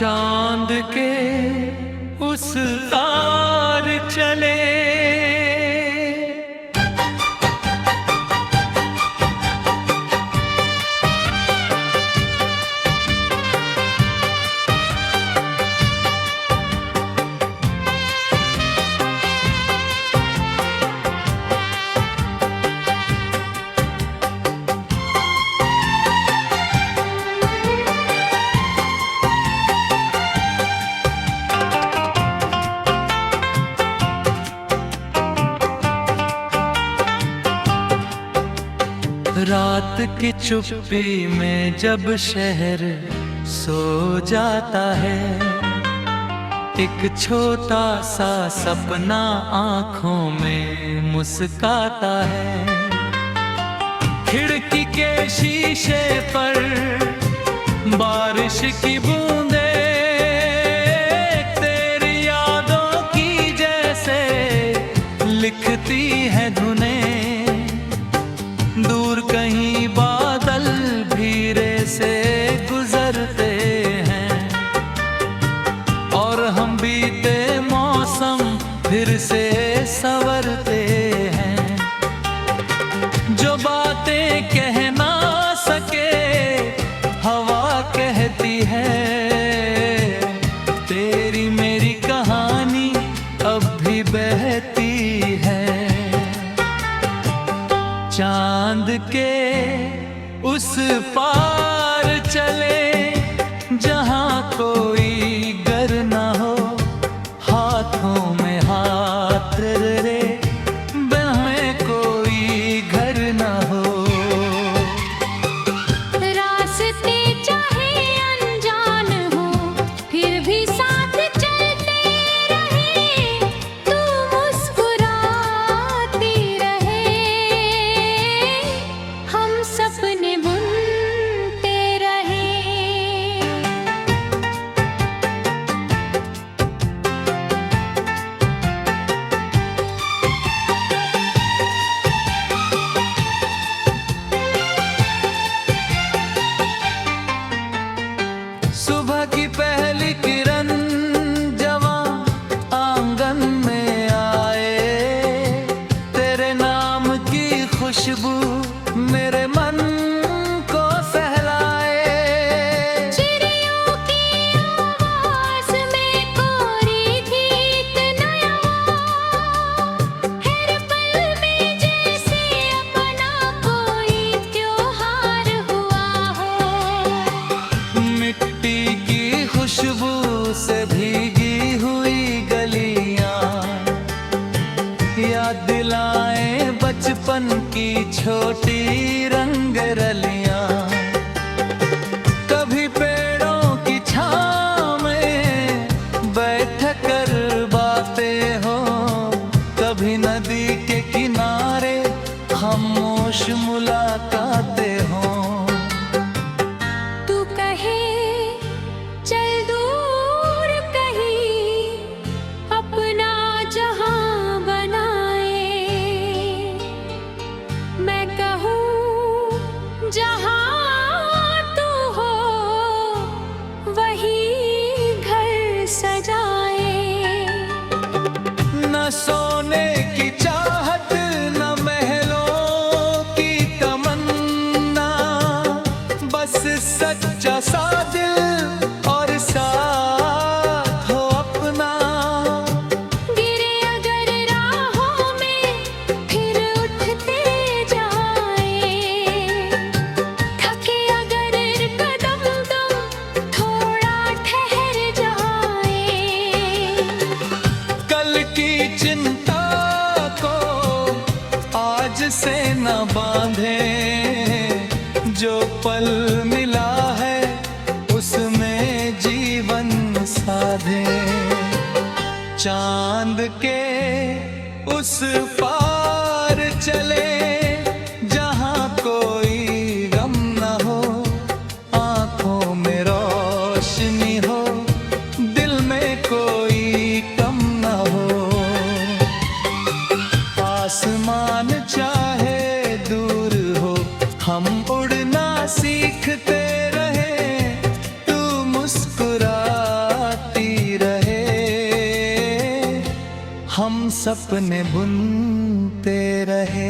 चांद के उस तार चले। रात की चुप्पी में जब शहर सो जाता है, एक छोटा सा सपना आंखों में मुस्काता है। खिड़की के शीशे पर बारिश की बूंदे तेरी यादों की जैसे लिखती है धुनें। दूर कहीं बादल धीरे से गुजरते हैं और हम बीते मौसम फिर से संवरते हैं। जो बातें कह ना सके हवा कहती है, तेरी मेरी कहानी अब भी बहती है। चांद के उस पार चले जहां कोई गर ना हो, हाथों में हाथ रे में कोई घर ना हो। रास्ते चाहे अनजान हो फिर भी साथ चलते रहे, तू मुस्कुराती रहे, हम सपने बुनते रहे। सुबह की पहली किरण जवां आंगन में आए, तेरे नाम की खुशबू मेरे मन को सहलाए। चिड़ियों की आवाज में कोरी थी एक नया, हर पल में जैसे अपना कोई त्योहार हुआ हो। मिट्टी की खुशबू से भीगी हुई गलियां याद दिलाए बचपन की छोटी रंग रलियां। कभी पेड़ों की छांव में बैठ कर बातें हो, कभी नदी के किनारे खामोश मुलाकातें हो। तू कहे चल दूर कहीं अपना जहां बनाए, मैं कहूँ जहां तू हो वही घर सजाए। न सोने की चाहत न महलों की तमन्ना, बस सच्चा सा दिल और साथ हो अपना। गिरे अगर राहों में फिर उठते जाए, थके अगर कदम तुम थोड़ा ठहर जाए। कल की चिंता को आज से न बांधे, जो पल मिला है उसमें जीवन साधे। चांद के उस पार चले जहां कोई गम न हो, आंखों में रोशनी हो, दिल में कोई कम न हो। आसमान चाहे दूर हो हम उड़ना सीखते रहे, तू मुस्कुरा सपने बुनते रहे।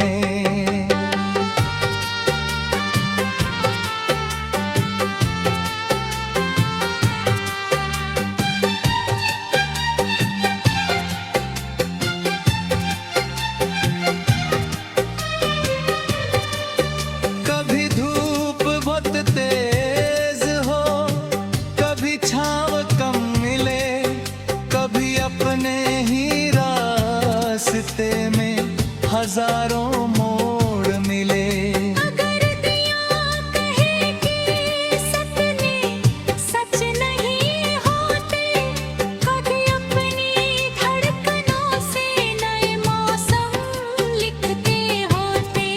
कभी धूप बहुत तेज हो, कभी छाँव कम मिले, कभी अपने ही रास्ते में हजारों मोड़ मिले। अगर दिया कहे कि सपने सच नहीं होते, कभी अपनी धड़कनों से नए मौसम लिखते होते।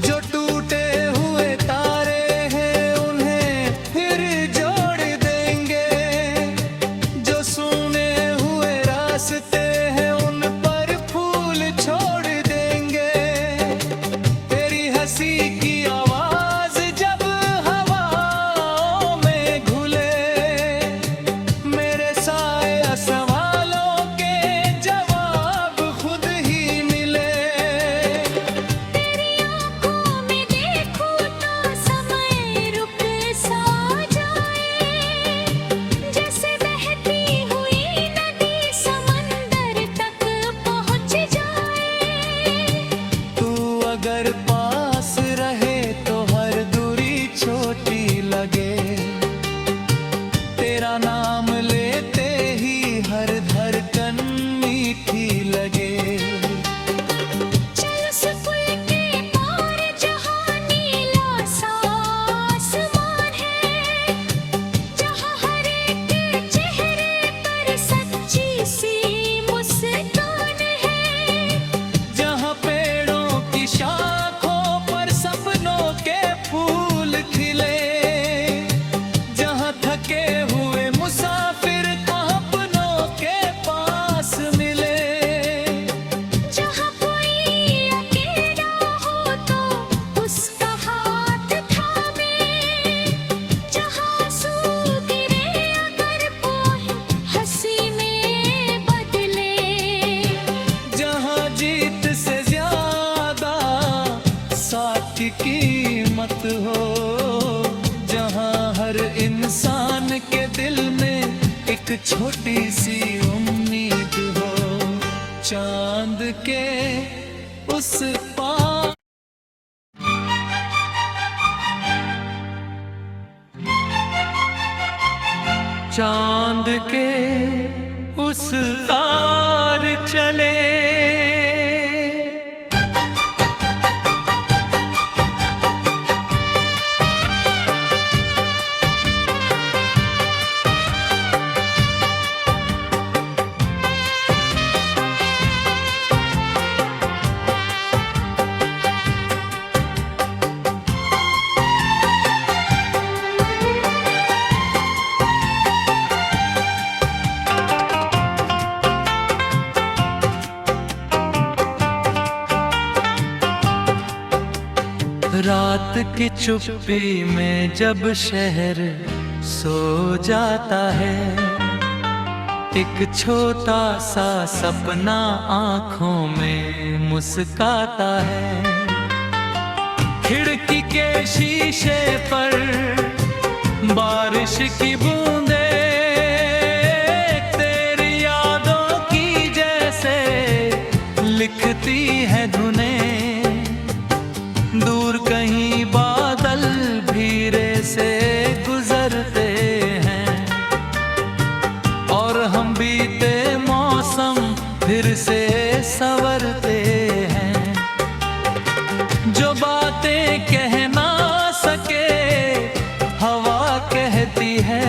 जो टूटे हुए तारे हैं उन्हें फिर जोड़ देंगे, जो सुने हुए रास्ते हैं उन पर फूल छोड़ देंगे। तेरी हंसी की आवाज जब हवाओं में घुले, मेरे सारे सवालों के जवाब खुद ही मिले। तेरी आँखों में देखूं तो समय रुक सा जाए, जैसे बहती हुई नदी समंदर तक पहुँच जाए। तू अगर पास रहे तो हर दूरी छोटी लगे, तेरा नाम लेते ही हर धड़कन मीठी लगे। चल उस पुल के पार जहाँ नीला सा आसमान है, जहाँ हर एक चेहरे पर सच्ची सी मुस्कान है। जहाँ पेड़ों की शाखों पर सपनों के फूल खिले, जहाँ थके हुए मुसाफिर अपनों के पास मिले। जहाँ कोई अकेला हो तो उसका हाथ थामे, जहाँ आंसू गिरे अगर कोई हंसी में बदले। जहाँ जीत से ज्यादा साथ की कीमत हो, जहाँ हर इंसान के दिल में एक छोटी सी उम्मीद हो। चांद के उस पार चांद के उस तार चले। रात की चुप्पी में जब शहर सो जाता है, एक छोटा सा सपना आंखों में मुस्काता है। खिड़की के शीशे पर बारिश की बूंदे तेरी यादों की जैसे लिखती है धुनें। दूर कहीं बादल धीरे से गुजरते हैं, और हम बीते मौसम फिर से संवरते हैं। जो बातें कह ना सके हवा कहती है,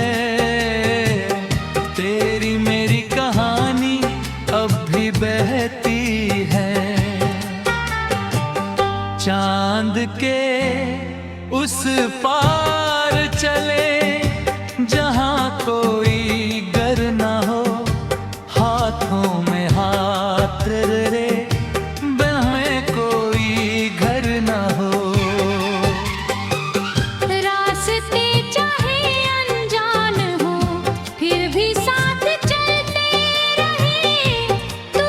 तेरी मेरी कहानी अब भी बहती है। चांद के उस पार चले जहाँ कोई गर ना हो, हाथों में हाथ रे में कोई घर ना हो। रास्ते चाहे अनजान हो फिर भी साथ चलते रहे, तू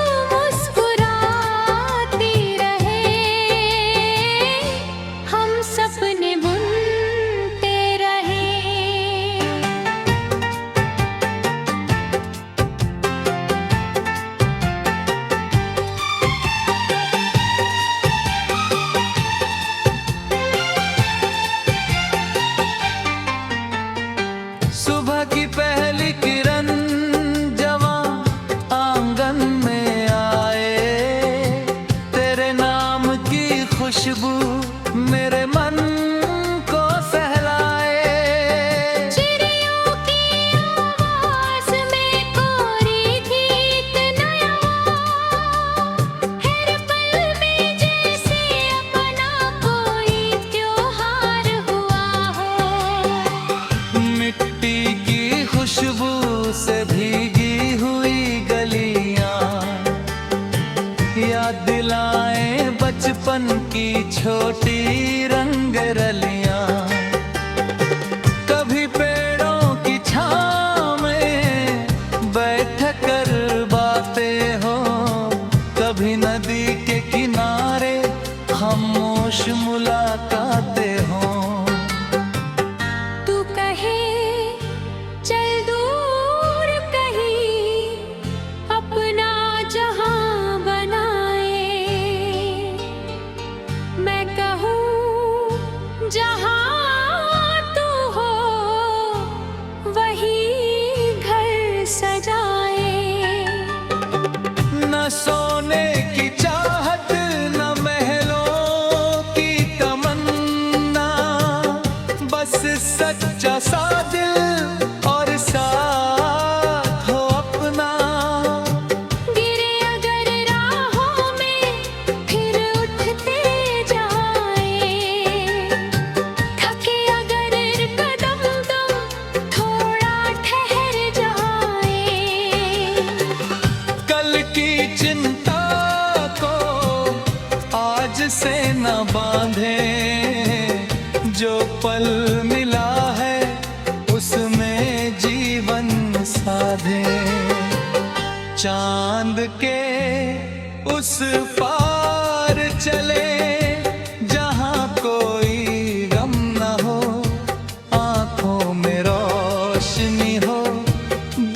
खुशबू मेरे मन को सहलाए। चिड़ियों की आवाज में कोरी गीत नया, हर पल में जैसे अपना कोई त्योहार हुआ हो। मिट्टी की खुशबू से भीगी हुई गलियां याद दिलाए बचपन की छोटी रंग रलियां। कभी पेड़ों की छांव में बैठ कर बातें हो, कभी नदी के किनारे खामोश मुलाकातें हो। तू कहे चल दूर कहीं अपना जहां बनाए, मैं कहूँ जहां तू हो वही घर सजाए। न सोने की चाहत न महलों की तमन्ना, बस सच्चा सा दिल और साथ हो अपना। गिरे अगर राहों में फिर उठते जाए, थके अगर कदम दम थोड़ा ठहर जाए। कल की चिंता को आज से न बांधे, जो पल मिला है उसमें जीवन साधे। चांद के उस पार चले जहां कोई गम न हो, आंखों में रोशनी हो,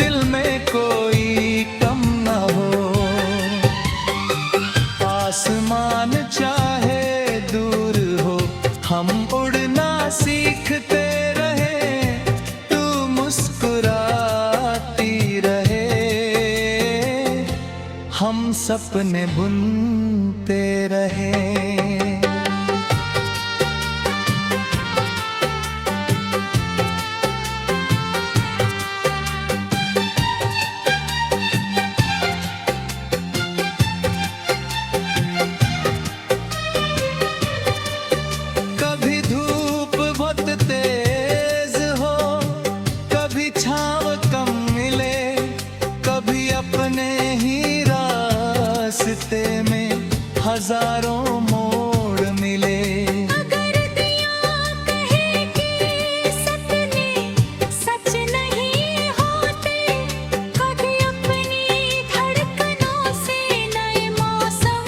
दिल में कोई कम न हो। आसमान चाहे दूर हो, हम उड़ना सीखते रहे, तू मुस्कुराती रहे, हम सपने बुनते रहे। कभी धूप बहुत तेज हो, कभी छाँव कम मिले, कभी अपने ही रास्ते में हजारों मोड़ मिले। अगर दिया कहे कि सपने सच नहीं होते, कभी अपनी धड़कनों से नए मौसम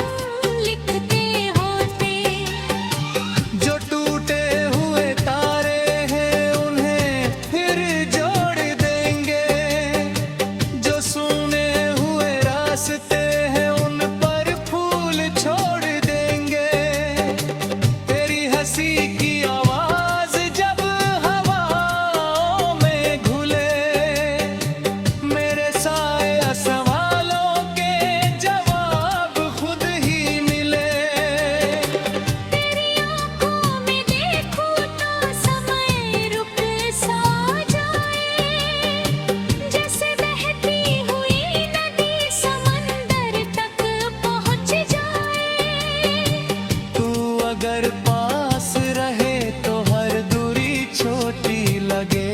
लिखते होते। जो टूटे हुए तारे हैं उन्हें फिर जोड़ देंगे, जो सुने हुए रास्ते हैं उन पर फूल छोड़ देंगे। तेरी हंसी की आवाज जब हवाओं में घुले, मेरे साए सवालों के जवाब खुद ही मिले। तेरी आँखों में देखूं तो समय रुक सा जाए, जैसे बहती हुई नदी समंदर तक पहुँच जाए। तू अगर पास रहे तो हर दूरी छोटी लगे,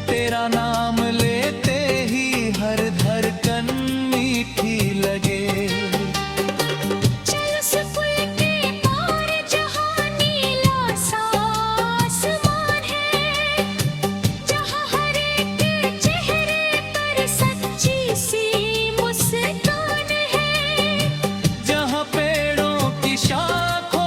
तेरा नाम लेते ही हर धड़कन मीठी लगे। चल उस पुल के पार जहाँ नीला सा आसमान है, जहाँ हर एक चेहरे पर सच्ची सी मुस्कान है। जहाँ पेड़ों की शाखों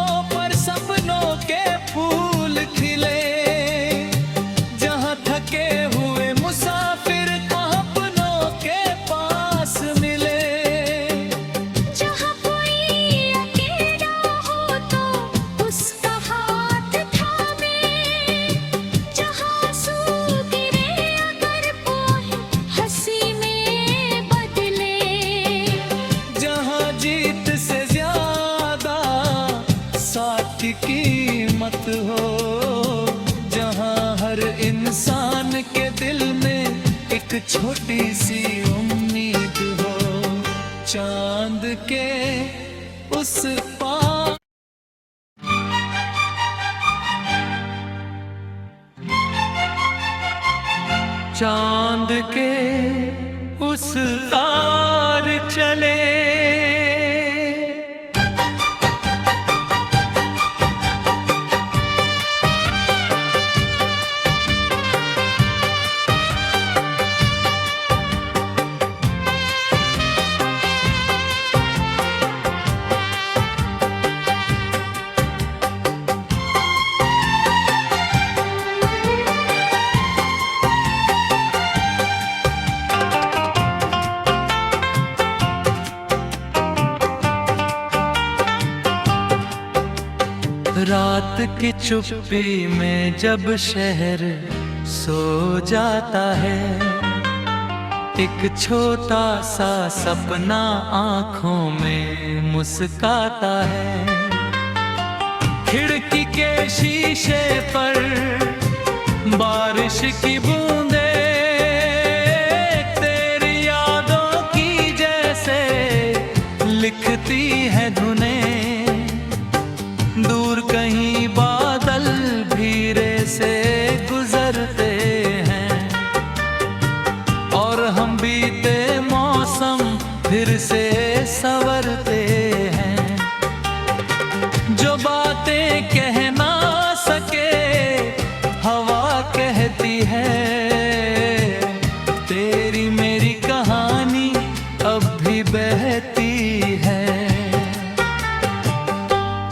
की कीमत हो, जहां हर इंसान के दिल में एक छोटी सी उम्मीद हो। चांद के उस पार चांद के उस तार चले। रात की चुप्पी में जब शहर सो जाता है, एक छोटा सा सपना आंखों में मुस्काता है। खिड़की के शीशे पर बारिश की बूंदे तेरी यादों की जैसे लिखती है धुनें। दूर कहीं बादल धीरे से गुजरते हैं और हम बीते मौसम फिर से संवरते हैं। जो बातें कह ना सके हवा कहती है, तेरी मेरी कहानी अब भी बहती है।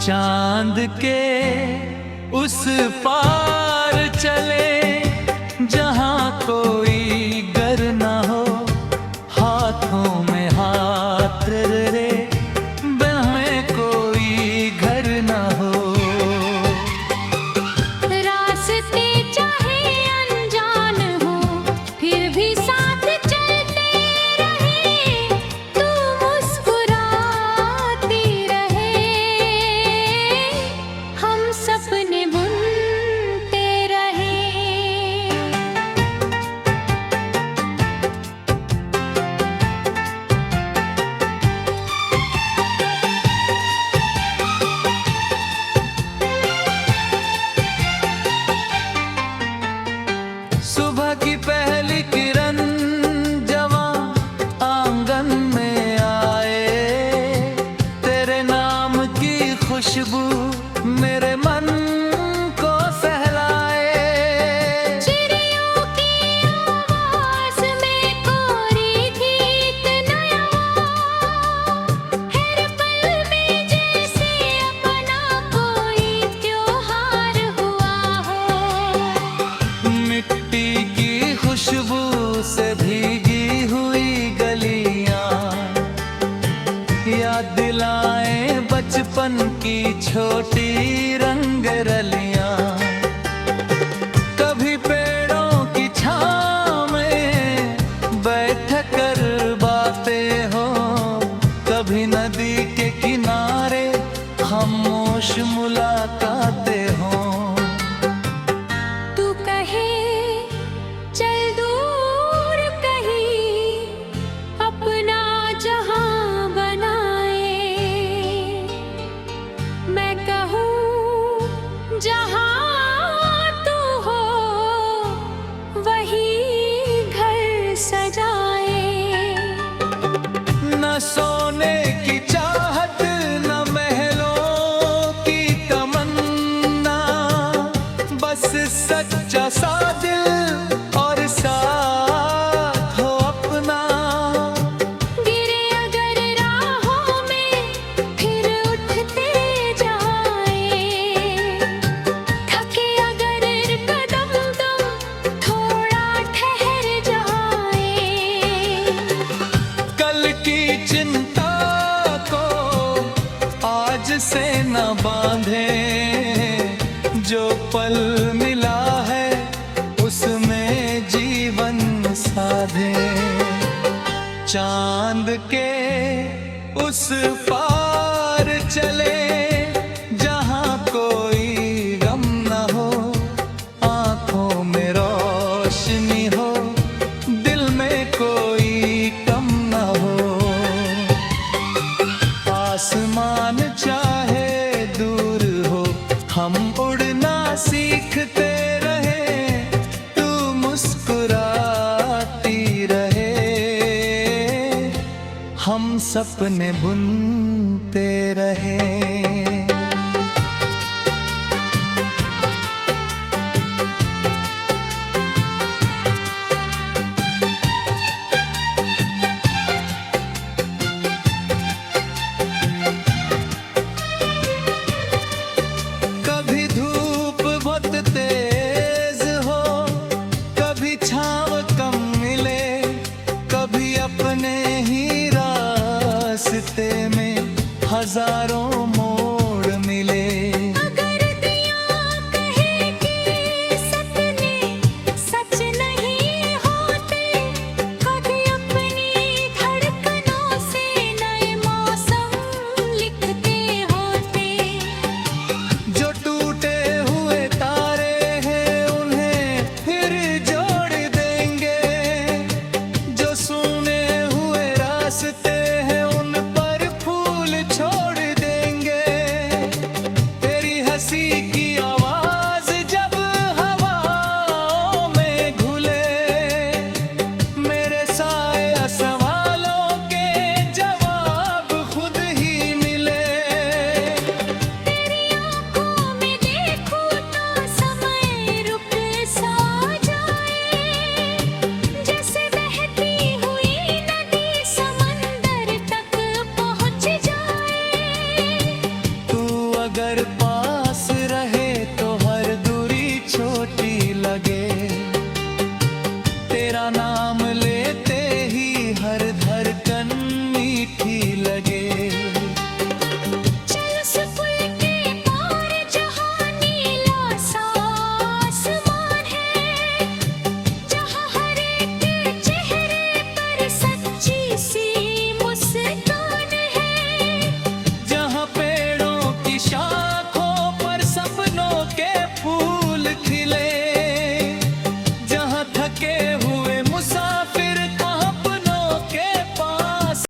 चांद के उस पार चले जहां कोई गर ना हो, हाथों में हाथ रे में कोई घर ना हो। रास्ते चाहे अनजान हो फिर भी साथ चलते रहे, तू मुस्कुराती रहे, हम सपने बुनते रहे। सुबह की पहली किरण जवां आंगन में आए, तेरे नाम की खुशबू मेरे मन को सहलाए। चिड़ियों की आवाज में कोरी गीत नया, हर पल में जैसे अपना कोई त्योहार हुआ हो। मिट्टी की खुशबू से भीगी हुई गलियां याद दिलाए बचपन की छोटी रंग रलियां। कभी पेड़ों की छांव में बैठ कर बातें हो, कभी नदी के किनारे खामोश मुलाकातें हो। तू कहे चल दूर कहीं अपना जहां बनाए, मैं कहूँ जहां तू हो वही घर सजाए। न सोने की चाहत न महलों की तमन्ना, बस सच्चा सा दिल और साथ हो अपना। गिरे अगर राहों में फिर उठते जाए, थके अगर कदम तुम थोड़ा ठहर जाए। कल की चिंता को आज से न बांधे, जो पल मिला है उसमें जीवन साधे। चांद के उस पार चले जहां को हम उड़ना सीखते रहे, तू मुस्कुराती रहे, हम सपने बुनते रहे। कभी धूप बहुत तेज हो, कभी छाँव कम मिले, कभी अपने ही रास्ते में हजारों मोड़ मिले। अगर दिया कहे कि सपने सच नहीं होते, कभी अपनी धड़कनों से नए मौसम लिखते होते। जो टूटे हुए तारे हैं उन्हें फिर जोड़ देंगे, जो सूने हुए रास्ते हैं उन पर फूल छोड़ देंगे। तेरी हंसी की आवाज जब हवाओं में घुले, मेरे साए सवालों के जवाब खुद ही मिले। तेरी आँखों में देखूं तो समय रुक सा जाए, जैसे बहती हुई नदी समंदर तक पहुँच जाए। तू अगर